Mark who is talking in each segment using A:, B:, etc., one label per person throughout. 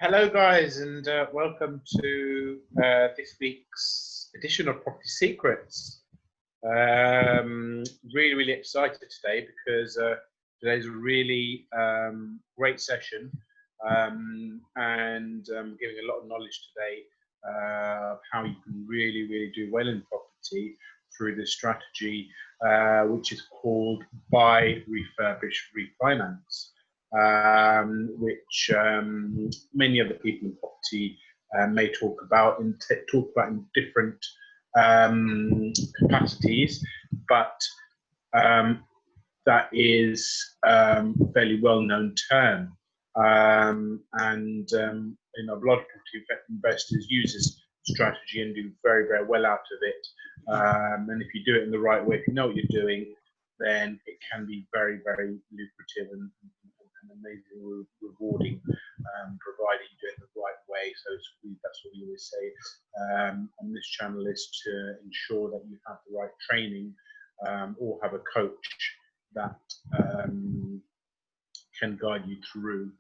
A: Hello, guys, and welcome to this week's edition of Property Secrets. Really excited today because today's a really great session and giving a lot of knowledge today of how you can really do well in property through this strategy, which is called Buy, Refurbish, Refinance. Which many other people in property may talk about in different capacities, but that is a fairly well-known term, and a lot of property investors use this strategy and do very well out of it. And if you do it in the right way, if you know what you're doing, then it can be very lucrative and amazingly rewarding, provided you do it the right way. So that's what we always say on this channel, is to ensure that you have the right training or have a coach that can guide you through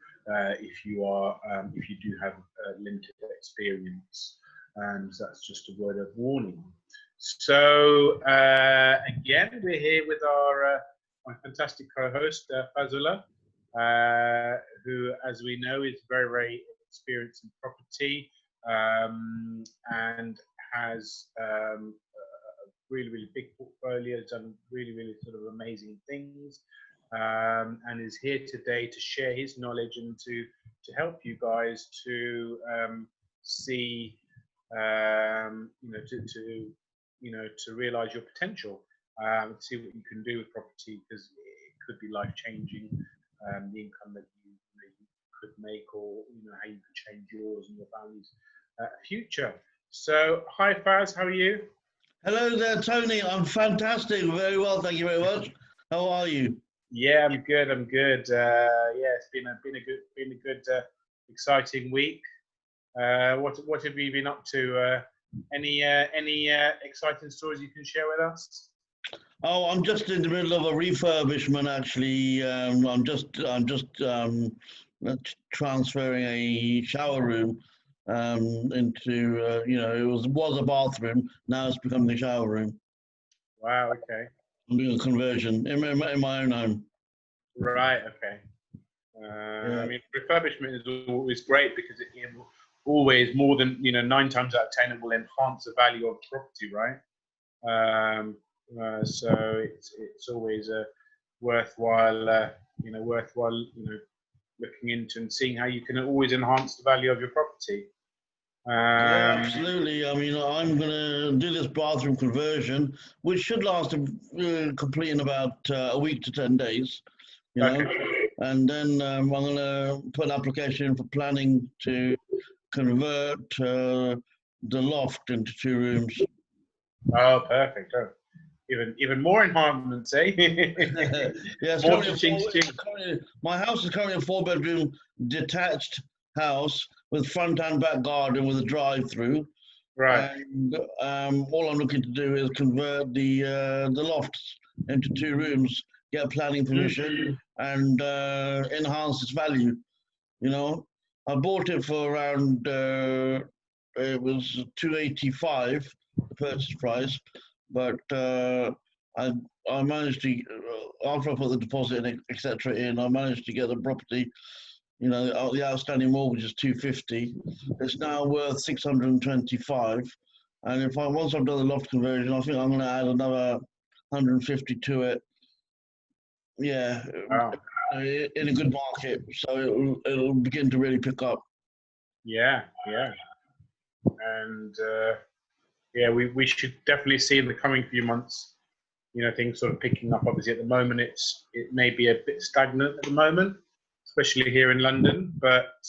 A: if you do have limited experience. And that's just a word of warning. So again, we're here with my fantastic co-host Ullah, who, as we know, is very experienced in property and has a really big portfolio, done really sort of amazing things, and is here today to share his knowledge and to help you guys to see, to realize your potential, see what you can do with property, because it could be life-changing. The income that you could make, or how you could change yours and your family's future. So, hi Faz, how are you?
B: Hello there, Tony. I'm fantastic. Very well, thank you very much. How are you?
A: Yeah, I'm good. Yeah, it's been a good, exciting week. What have you been up to? Any exciting stories you can share with us?
B: Oh, I'm just in the middle of a refurbishment. Actually, I'm just transferring a shower room into it was a bathroom. Now it's becoming a shower room.
A: Wow. Okay.
B: I'm doing a conversion in my own home.
A: Right. Okay. Yeah. I mean, refurbishment is always great because it always, more than 9 times out of 10, it will enhance the value of the property, right? So it's always a worthwhile looking into and seeing how you can always enhance the value of your property.
B: Yeah, absolutely. I mean, I'm going to do this bathroom conversion, which should last complete in about a week to 10 days.
A: Okay.
B: And then I'm going to put an application in for planning to convert the loft into 2 rooms.
A: Oh, perfect. Oh, even more enhancements, eh?
B: Yes, my house is currently a 4-bedroom detached house with front and back garden with a drive-through.
A: Right.
B: And all I'm looking to do is convert the lofts into 2 rooms, get planning permission, and enhance its value. I bought it for around it was $285, the purchase price, but I managed to, after I put the deposit in, etc. I managed to get the property. The outstanding mortgage is $250. It's now worth $625, and once I've done the loft conversion, I think I'm going to add another $150 to it. Yeah.
A: Wow.
B: In a good market, so it'll begin to really pick up.
A: Yeah, and yeah, we should definitely see in the coming few months, things sort of picking up. Obviously, at the moment, it may be a bit stagnant at the moment, especially here in London. But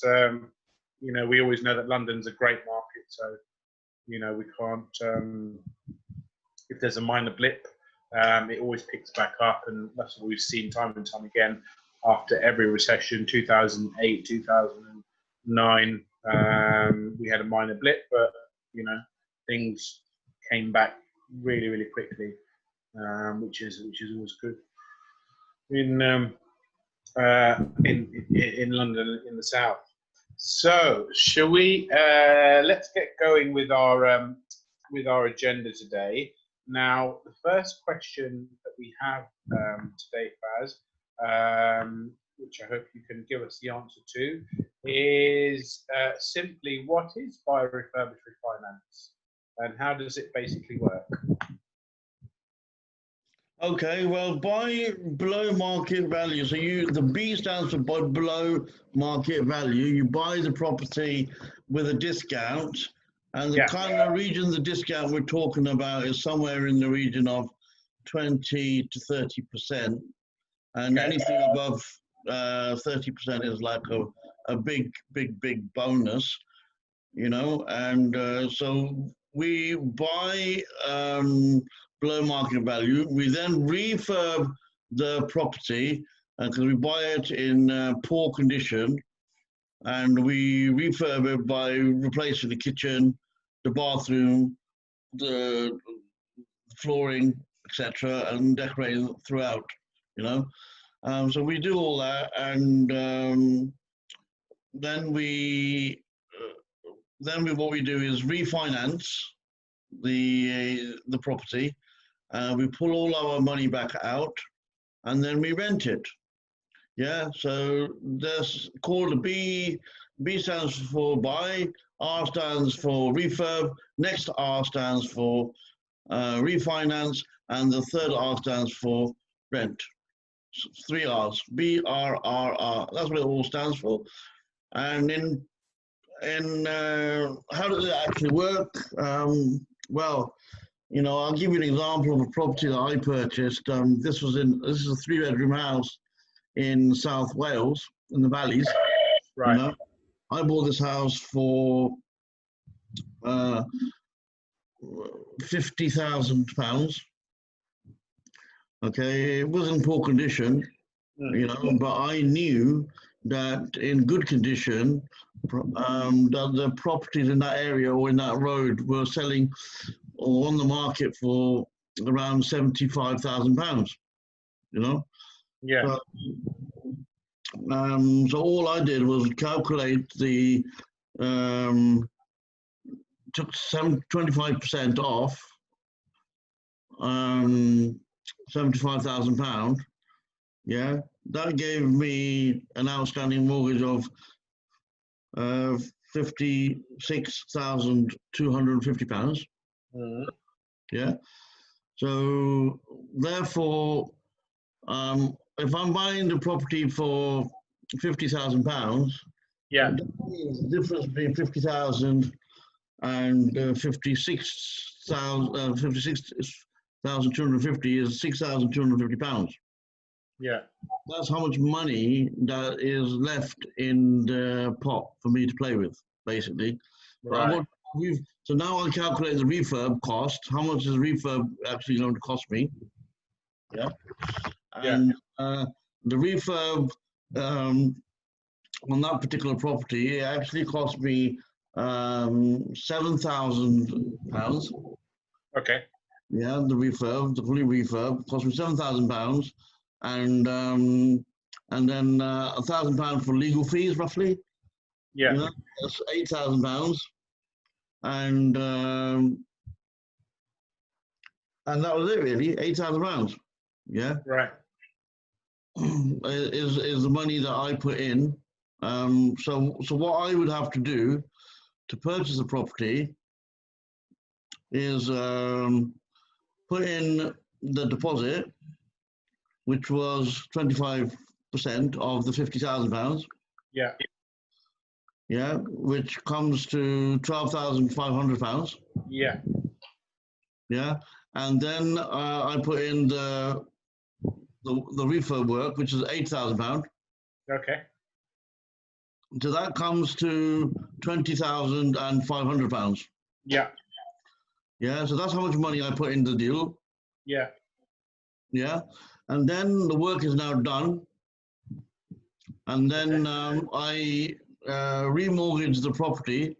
A: we always know that London's a great market, so we can't. If there's a minor blip, it always picks back up, and that's what we've seen time and time again after every recession. 2008, 2009, we had a minor blip, but things came back really quickly, which is always good. In London, in the south. So, shall we? Let's get going with our agenda today. Now, the first question that we have today, Faz, which I hope you can give us the answer to, is simply what is buy refurbish refinance, and how does it basically work?
B: Okay, well, buy below market value. So the B stands for buy below market value. You buy the property with a discount, and the kind of region the discount we're talking about is somewhere in the region of 20 to 30%, and anything above 30% is like a big bonus, you know. And so we buy below market value. We then refurb the property because we buy it in poor condition, and we refurb it by replacing the kitchen, the bathroom, the flooring, etc., and decorating throughout, you know. So we do all that, and then what we do is refinance the property. We pull all our money back out, and then we rent it. Yeah, so that's called a B. B stands for buy, R stands for refurb, next R stands for refinance, and the third R stands for rent. So 3 R's, B, R, R, R. That's what it all stands for. And in how does it actually work? Well, you know, I'll give you an example of a property that I purchased. This is a 3-bedroom house in South Wales, in the valleys.
A: Right.
B: You know? I bought this house for £50,000. Okay, it was in poor condition, you know, but I knew that in good condition, that the properties in that area or in that road were selling or on the market for around £75,000. You know.
A: Yeah.
B: So all I did was calculate the took 25% off £75,000. Yeah, that gave me an outstanding mortgage of £56,250. Yeah, so therefore, if I'm buying the property for £50,000,
A: yeah,
B: the difference between 50,000 and 56,250 is £6,250.
A: Yeah,
B: that's how much money that is left in the pot for me to play with, basically.
A: right.
B: So now I calculate the refurb cost. How much is refurb actually going to cost me? Yeah. And the refurb on that particular property, it actually cost me £7,000.
A: Okay.
B: Yeah, the fully refurb cost me £7,000, and then £1,000 for legal fees, roughly.
A: Yeah.
B: You know, that's £8,000, and that was it really, £8,000. Yeah.
A: Right.
B: Is the money that I put in. So what I would have to do to purchase the property is put in the deposit, which was 25% of the £50,000.
A: Yeah.
B: Yeah, which comes to £12,500.
A: Yeah.
B: Yeah, and then I put in the refurb work, which is £8,000.
A: Okay.
B: So that comes to £20,500.
A: Yeah.
B: Yeah, so that's how much money I put in the deal.
A: Yeah.
B: Yeah, and then the work is now done, and then I remortgage the property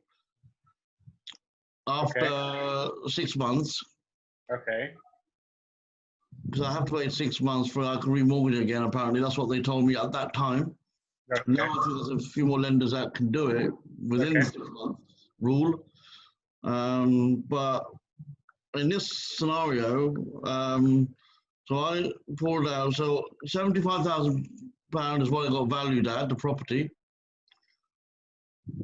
B: after 6 months.
A: Okay.
B: Because I have to wait 6 months for I can remortgage it again. Apparently, that's what they told me at that time.
A: Okay.
B: Now I think there's a few more lenders that can do it within the 6-month rule. But in this scenario, so I pulled out, so £75,000 is what it got valued at, the property.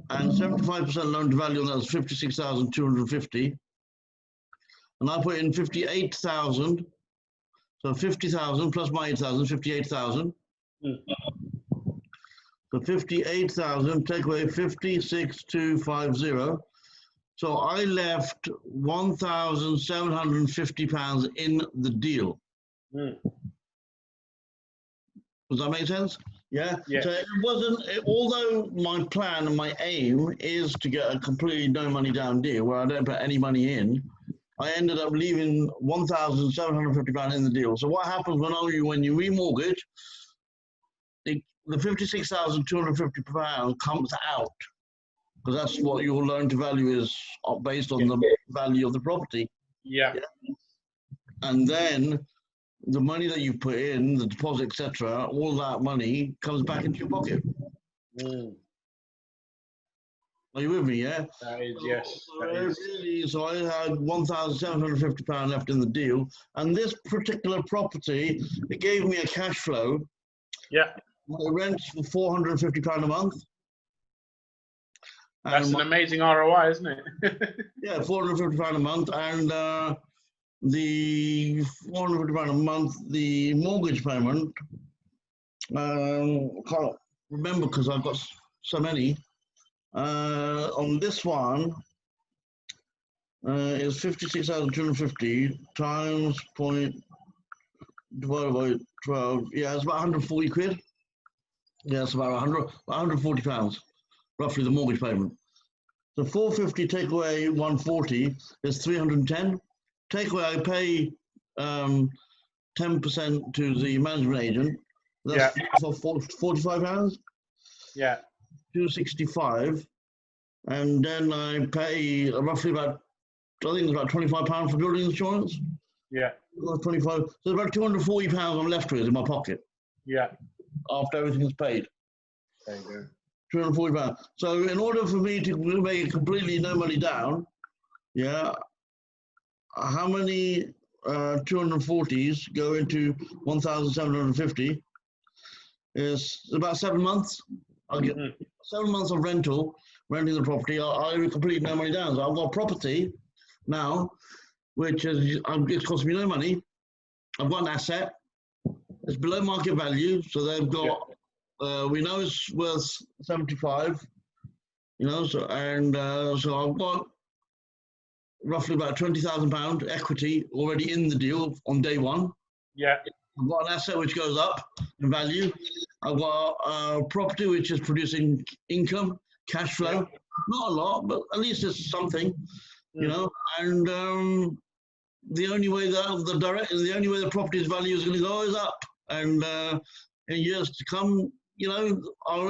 B: And 75% loan to value on that was 56,250. And I put in 58,000. So 50,000 plus my 8,000, 58,000. So 58,000, take away 56,250. So I left £1,750 in the deal. Does that make sense? Yeah.
A: Yeah.
B: So it wasn't, although my plan and my aim is to get a completely no money down deal where I don't put any money in, I ended up leaving £1,750 in the deal. So what happens when you remortgage, the £56,250 comes out, because that's what your loan to value is based on the value of the property.
A: Yeah.
B: And then the money that you put in, the deposit, etc., all that money comes back into your pocket. Are you with me? Yeah.
A: That is, yes.
B: So I had £1,750 left in the deal, and this particular property, it gave me a cash flow.
A: Yeah.
B: It rents for £450 a month.
A: That's an amazing ROI, isn't it?
B: Yeah, £450 a month, and the £450 a month, the mortgage payment, can't remember because I've got so many. On this one, is 56,250 times point divided by 12. Yeah, it's about 140 quid. Yeah, it's about 140 pounds, roughly the mortgage payment. So 450 take away 140 is 310. Take away, I pay 10% to the management agent. That's for 45 pounds.
A: Yeah.
B: 265, and then I pay roughly about, I think it's about £25 for building insurance.
A: Yeah.
B: 25. So about £240 I'm left with in my pocket.
A: Yeah.
B: After everything's paid.
A: There you
B: go. £240. So in order for me to make it completely no money down, yeah, how many 240s go into 1,750? Is about 7 months. I'll get 7 months of renting the property. I completely no money down. So I've got property now, which is it's costing me no money. I've got an asset. It's below market value, so they've got. We know it's worth 75. You know, so so I've got roughly about £20,000 equity already in the deal on day one.
A: Yeah.
B: I've got an asset which goes up in value. I've got a property which is producing income, cash flow. Not a lot, but at least it's something, you know. And the only way the property's value is going to go is up. And in years to come, you know,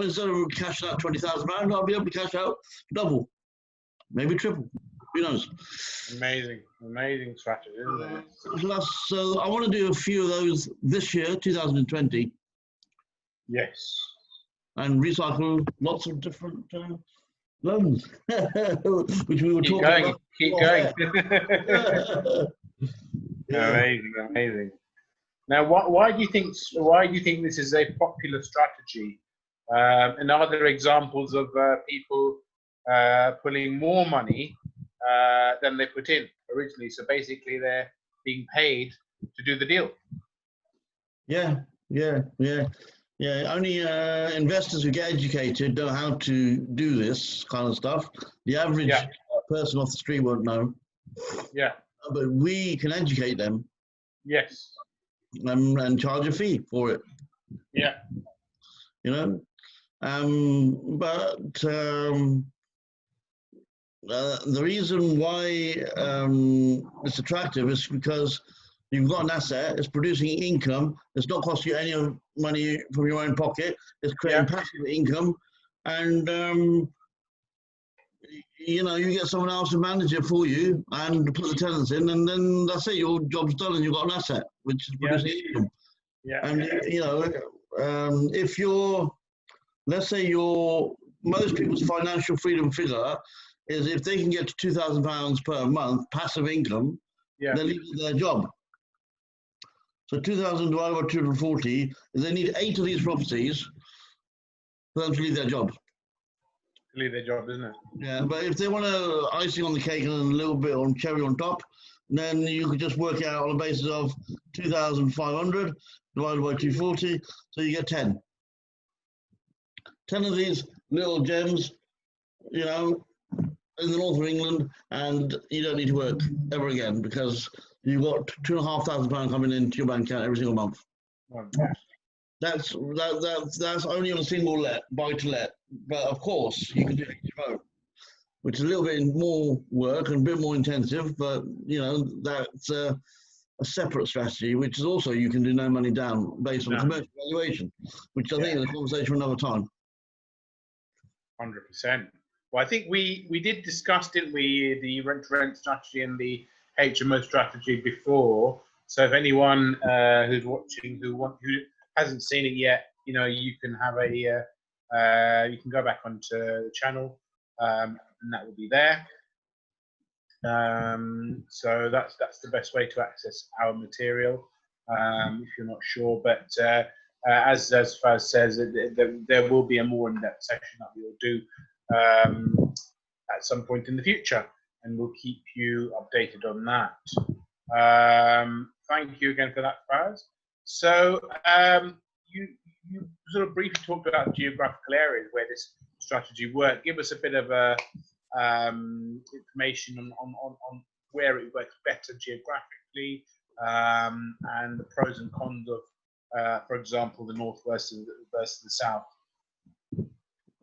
B: instead of cashing out £20,000, I'll be able to cash out double, maybe triple. Who knows?
A: Amazing strategy, isn't it?
B: So I want to do a few of those this year, 2020.
A: Yes.
B: And recycle lots of different loans, which we were talking about.
A: Keep going. Amazing. Now, why do you think this is a popular strategy? And are there examples of people pulling more money than they put in originally? So basically, they're being paid to do the deal.
B: Yeah. Only investors who get educated know how to do this kind of stuff. The average person off the street won't know.
A: Yeah.
B: But we can educate them.
A: Yes.
B: And charge a fee for it.
A: Yeah.
B: You know, the reason why it's attractive is because you've got an asset, it's producing income, it's not costing you any money from your own pocket, it's creating passive income, and you know, you get someone else to manage it for you and put the tenants in, and then that's it, your job's done and you've got an asset which is producing income.
A: Yeah.
B: And you know, if you're let's say most people's financial freedom figure is if they can get to £2,000 per month passive income,
A: Yeah.
B: they leave their job. So 2,000 divided by 240 is they need 8 of these properties for them to leave their job.
A: To leave their job, isn't it?
B: Yeah, but if they want a icing on the cake and a little bit on cherry on top, then you could just work it out on the basis of 2,500 divided by 240, so you get 10. 10 of these little gems, you know, in the north of England, and you don't need to work ever again because you've got £2,500 coming into your bank account every single month.
A: Well, yeah.
B: That's only on a single buy to let, but of course you can do HMO, which is a little bit more work and a bit more intensive, but you know that's a separate strategy, which is also you can do no money down based on commercial valuation, which I think is a conversation for another time.
A: 100%. Well, I think we did discuss, didn't we, the rent-to-rent strategy and the HMO strategy before. So if anyone who's watching who hasn't seen it yet, you know, you can have you can go back onto the channel, and that will be there. So that's the best way to access our material, if you're not sure. But as Faz says, there will be a more in-depth session that we will do at some point in the future, and we'll keep you updated on that. Thank you again for that, Faz. So you sort of briefly talked about geographical areas where this strategy worked. Give us a bit of information on where it works better geographically, and the pros and cons of, for example, the north versus the south.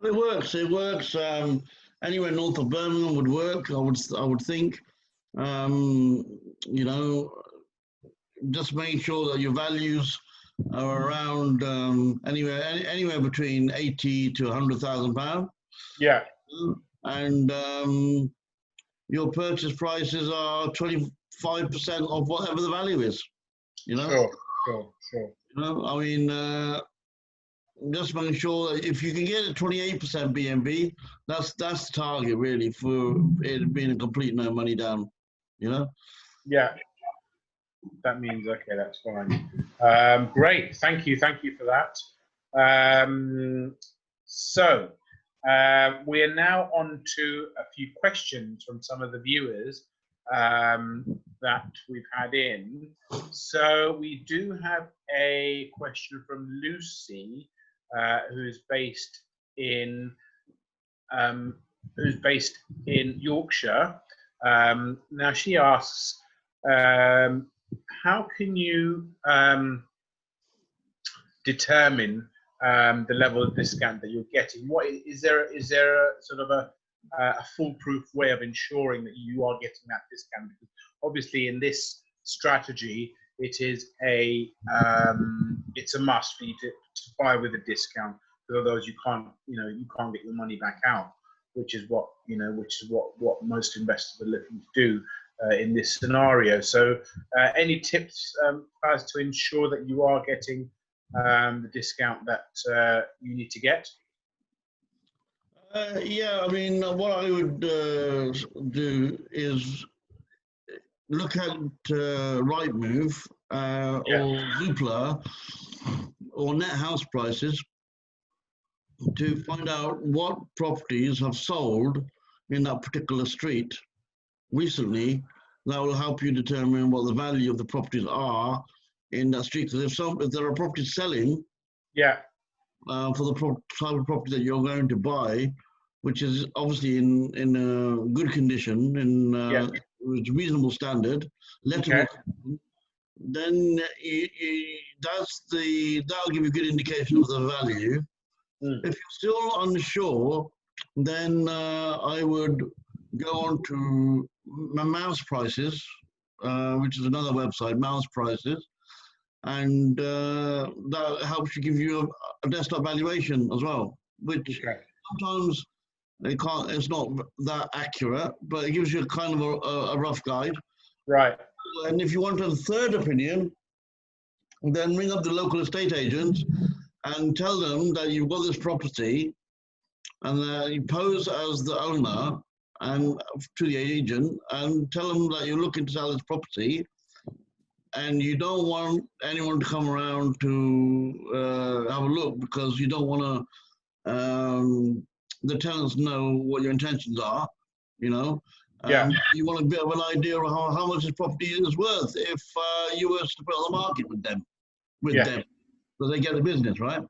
B: It works. It works. Anywhere north of Birmingham would work. I would think. You know, just make sure that your values are around anywhere between £80,000 to £100,000.
A: Yeah.
B: And your purchase prices are 25% of whatever the value is. You know.
A: Sure.
B: You know, I mean. Just making sure that if you can get a 28% BNB, that's the target really for it being a complete no money down, you know?
A: Yeah, that means, okay, that's fine. Great, thank you for that. So we are now on to a few questions from some of the viewers that we've had in. So we do have a question from Lucy, who's based in Yorkshire. Now she asks, how can you determine the level of discount that you're getting? What is there a sort of a foolproof way of ensuring that you are getting that discount? Because obviously in this strategy, it is it's a must for you to buy with a discount, because otherwise you can't get your money back out, which is what most investors are looking to do in this scenario. So any tips as to ensure that you are getting the discount that you need to get?
B: Yeah, I mean, what I would do is look at Rightmove or Zoopla or net house prices to find out what properties have sold in that particular street recently. That will help you determine what the value of the properties are in that street. Because if there are properties selling, for the type of property that you're going to buy, which is obviously in a good condition, with reasonable standard, lettable, then that'll give you a good indication of the value. If you're still unsure, then I would go on to Mouse Prices, which is another website, Mouse Prices, and that helps you give you a desktop valuation as well, which sometimes it's not that accurate, but it gives you kind of a rough guide.
A: Right.
B: And if you want a third opinion, then ring up the local estate agent and tell them that you've got this property, and you pose as the owner and to the agent, and tell them that you're looking to sell this property, and you don't want anyone to come around to have a look, because you don't want to the tenants know what your intentions are, you know.
A: Yeah.
B: You want a bit of an idea of how much this property is worth if you were to put it on the market with them, so they get the business, right?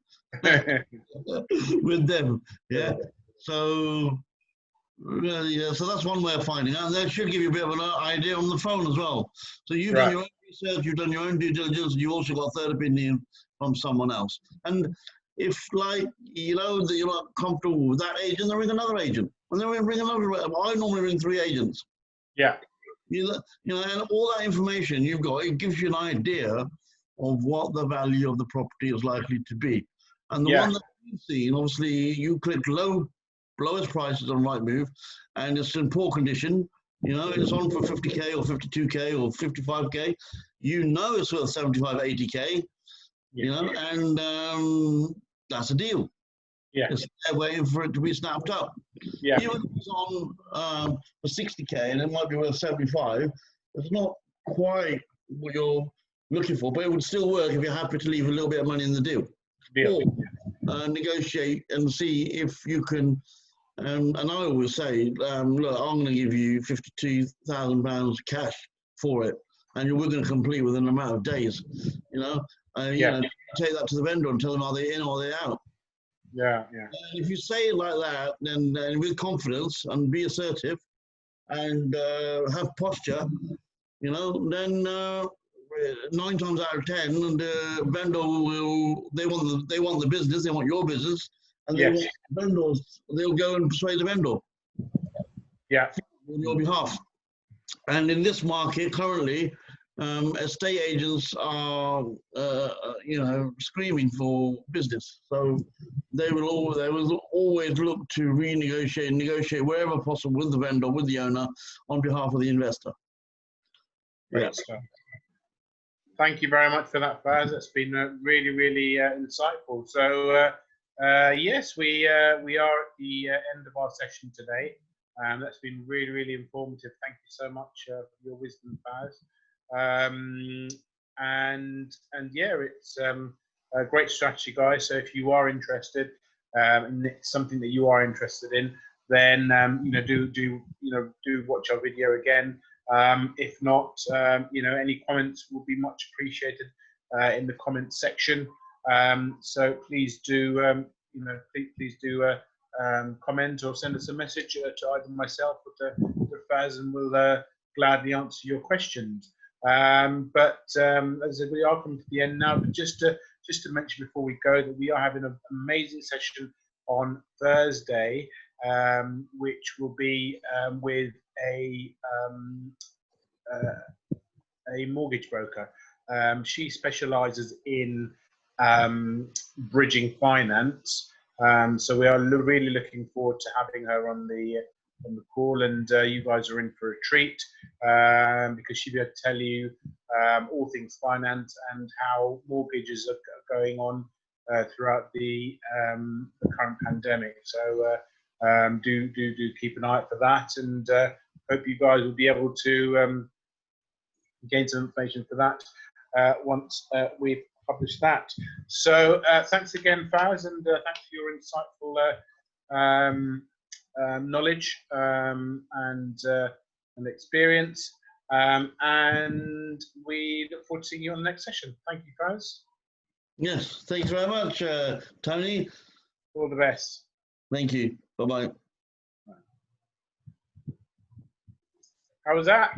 B: With them, yeah. So, yeah, so that's one way of finding out. And that should give you a bit of an idea on the phone as well. So you've done your own research, you've done your own due diligence, and you also got a third opinion from someone else. And if, like, you know that you're not comfortable with that agent, then ring another agent. And then ring another. I normally ring 3 agents.
A: Yeah.
B: You know, and all that information you've got, it gives you an idea of what the value of the property is likely to be. And the one that you've seen, obviously, you clicked lowest prices on Rightmove, and it's in poor condition. You know, it's on for 50k or 52k or 55k. You know, it's worth 75, 80k. You know, and that's a deal.
A: Yeah.
B: It's there waiting for it to be snapped up.
A: Yeah.
B: Even if it's on for 60k and it might be worth 75, it's not quite what you're looking for, but it would still work if you're happy to leave a little bit of money in the deal. Or negotiate and see if you can. And I always say, look, I'm going to give you £52,000 cash for it, and we're going to complete within an amount of days. You know, you know, take that to the vendor and tell them are they in or are they out.
A: Yeah.
B: And if you say it like that, then with confidence and be assertive and have posture, you know, then 9 times out of 10, the vendor they want the business, they want your business, and they want vendors. They'll go and persuade the vendor.
A: Yeah.
B: On your behalf. And in this market currently, estate agents are, you know, screaming for business. So they will always look to renegotiate and negotiate wherever possible with the vendor, with the owner, on behalf of the investor.
A: Great stuff. Thank you very much for that, Faz. That's been really, really insightful. So, yes, we are at the end of our session today. That's been really, really informative. Thank you so much for your wisdom, Faz. And yeah, it's a great strategy, guys. So if you are interested, and it's something that you are interested in, then you know, do watch our video again. If not, you know, any comments will be much appreciated in the comments section. So please do, you know, please do comment or send us a message to either myself or to Faz, and we'll gladly answer your questions. But as I said, we are coming to the end now. But just to mention before we go that we are having an amazing session on Thursday, which will be with a mortgage broker. She specialises in bridging finance. So we are really looking forward to having her on the call, and you guys are in for a treat, because she'll be able to tell you all things finance and how mortgages are going on throughout the current pandemic. So do keep an eye out for that, and hope you guys will be able to gain some information for that once we've published that. So thanks again, Faz, and thanks for your insightful knowledge and experience. And we look forward to seeing you on the next session. Thank you, Faz.
B: Yes, thanks very much, Tony.
A: All the best.
B: Thank you. Bye-bye.
A: How was that?